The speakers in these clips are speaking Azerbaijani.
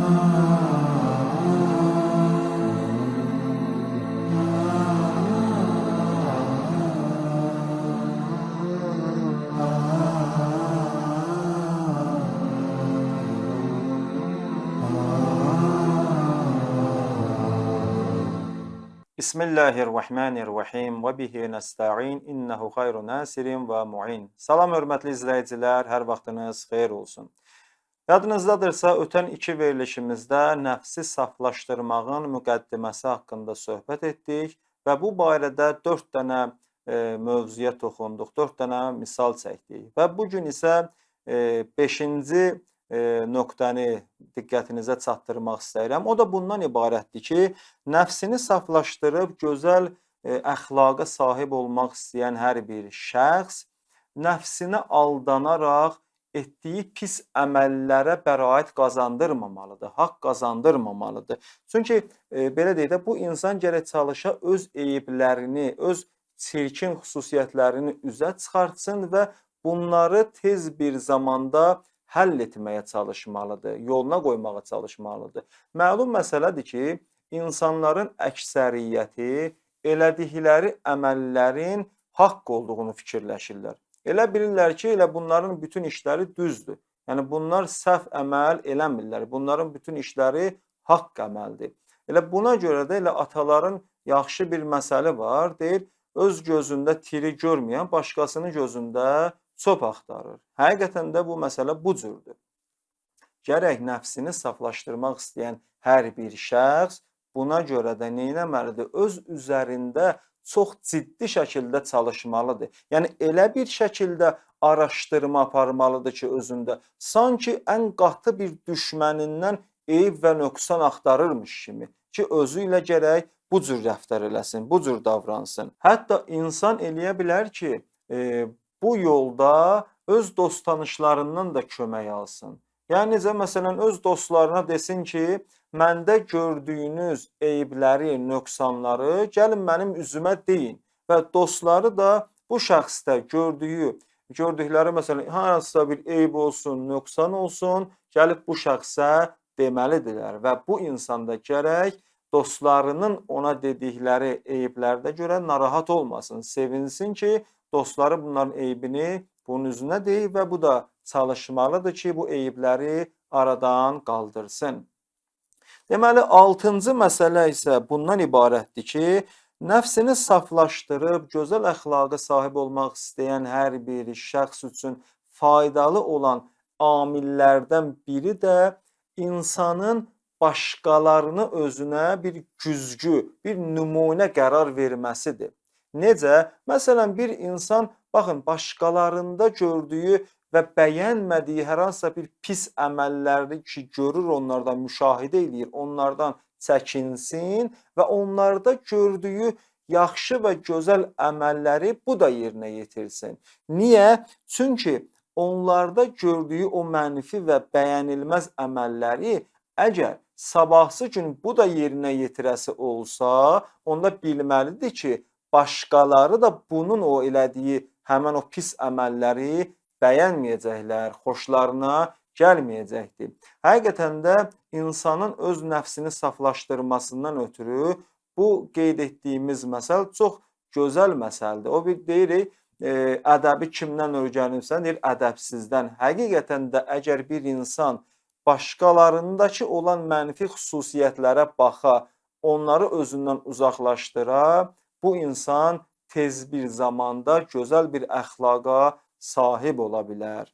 Bismillahirrahmanirrahim və bihi nəstə'in innehu xayru nasirin və mu'in. Salam hörmətli izləyicilər, hər vaxtınız xeyir olsun. Yadınızdadırsa, ötən iki verilişimizdə nəfsi saflaşdırmağın müqəddiməsi haqqında söhbət etdik və bu barədə 4 dənə mövzuya toxunduq, 4 dənə misal çəkdik. Və bugün isə 5-ci nöqtəni diqqətinizə çatdırmaq istəyirəm. O da bundan ibarətdir ki, nəfsini saflaşdırıb gözəl əxlaqa sahib olmaq istəyən hər bir şəxs nəfsinə aldanaraq etdiyi pis əməllərə bəraət qazandırmamalıdır, haqq qazandırmamalıdır. Çünki belə deyək də, bu insan gərək çalışa öz eyiblərini, öz çirkin xüsusiyyətlərini üzə çıxartsın və bunları tez bir zamanda həll etməyə çalışmalıdır, yoluna qoymağa çalışmalıdır. Məlum məsələdir ki, insanların əksəriyyəti elədikləri əməllərin haqq olduğunu fikirləşirlər. Elə bilirlər ki, elə bunların bütün işləri düzdür. Yəni, bunlar səhv əməl eləmirlər. Bunların bütün işləri haqq əməldir. Elə buna görə də elə ataların yaxşı bir məsəli var, deyir, öz gözündə tiri görməyən başqasının gözündə çöp axtarır. Həqiqətən də bu məsələ bu cürdür. Gərək nəfsini saflaşdırmaq istəyən hər bir şəxs buna görə də neynəməlidir? Öz üzərində çox ciddi şəkildə çalışmalıdır. Yəni, elə bir şəkildə araşdırma aparmalıdır ki, özündə sanki ən qatı bir düşmənindən eyib və nöqsan axtarırmış kimi ki, özü ilə gərək bu cür rəftar eləsin, bu cür davransın. Hətta insan eləyə bilər ki, bu yolda öz dost-tanışlarından da kömək alsın. Yəni, necə, məsələn, öz dostlarına desin ki, məndə gördüyünüz eyibləri, nöqsanları gəlin mənim üzümə deyin və dostları da bu şəxsdə gördükləri, məsələn, hansısa bir eyib olsun, nöqsan olsun, gəlib bu şəxsə deməlidirlər və bu insanda gərək dostlarının ona dedikləri eyiblərdə görə narahat olmasın, sevinsin ki, dostları bunların eybini bunun üzünə deyib və bu da çalışmalıdır ki, bu eybləri aradan qaldırsın. Deməli, 6-cı məsələ isə bundan ibarətdir ki, nəfsini saflaşdırıb, gözəl əxlaqa sahib olmaq istəyən hər bir şəxs üçün faydalı olan amillərdən biri də insanın başqalarını özünə bir güzgü, bir nümunə qərar verməsidir. Necə? Məsələn, bir insan, baxın, başqalarında gördüyü və bəyənmədiyi hər hansısa bir pis əməlləri ki, görür, onlardan müşahidə edir, onlardan çəkinsin və onlarda gördüyü yaxşı və gözəl əməlləri bu da yerinə yetirsin. Niyə? Çünki onlarda gördüyü o mənfi və bəyənilməz əməlləri əgər sabahsı gün bu da yerinə yetirəsi olsa, onda bilməlidir ki, başqaları da bunun o elədiyi həmən o pis əməlləri bəyənməyəcəklər, xoşlarına gəlməyəcəkdir. Həqiqətən də insanın öz nəfsini saflaşdırmasından ötürü bu qeyd etdiyimiz məsəl çox gözəl məsəldir. O bir deyirik, ədəbi kimdən öyrənirsən, deyir, ədəbsizdən. Həqiqətən də əgər bir insan başqalarındakı olan mənfi xüsusiyyətlərə baxa, onları özündən uzaqlaşdıra, bu insan tez bir zamanda gözəl bir əxlaqa sahib ola bilər.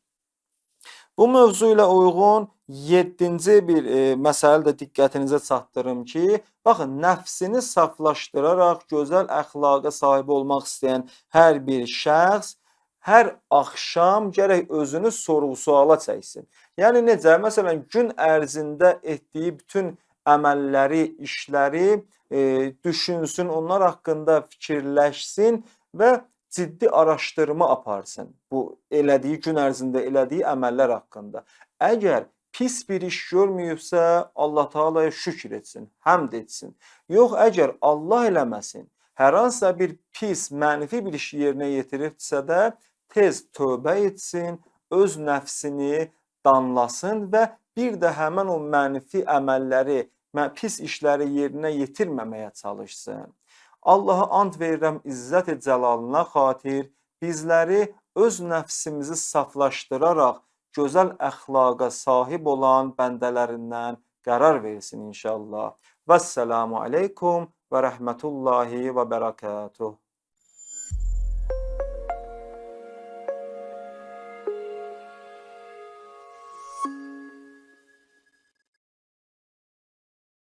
Bu mövzu ilə uyğun 7-ci bir məsələ də diqqətinizə çatdırım ki, baxın, nəfsini saflaşdıraraq gözəl əxlaqa sahib olmaq istəyən hər bir şəxs hər axşam gərək özünü sorğu-suala çəksin. Yəni necə? Məsələn, gün ərzində etdiyi bütün əməlləri, işləri düşünsün, onlar haqqında fikirləşsin və ciddi araşdırma aparsın bu elədiyi gün ərzində elədiyi əməllər haqqında. Əgər pis bir iş görməyibsə, Allah Taalaya şükr etsin, həmd etsin. Yox, əgər Allah eləməsin, hər hansısa bir pis, mənfi bir iş yerinə yetiribsə də tez tövbə etsin, öz nəfsini danlasın və bir də həmin o mənfi əməlləri, pis işləri yerinə yetirməməyə çalışsın. Allaha and verirəm İzzət Cəlalına xatir bizləri öz nəfsimizi saflaşdıraraq gözəl əxlaqa sahib olan bəndələrindən qərar versin inşallah. Vəssalamu aleykum və rəhmətullahi və bərəkatuhu.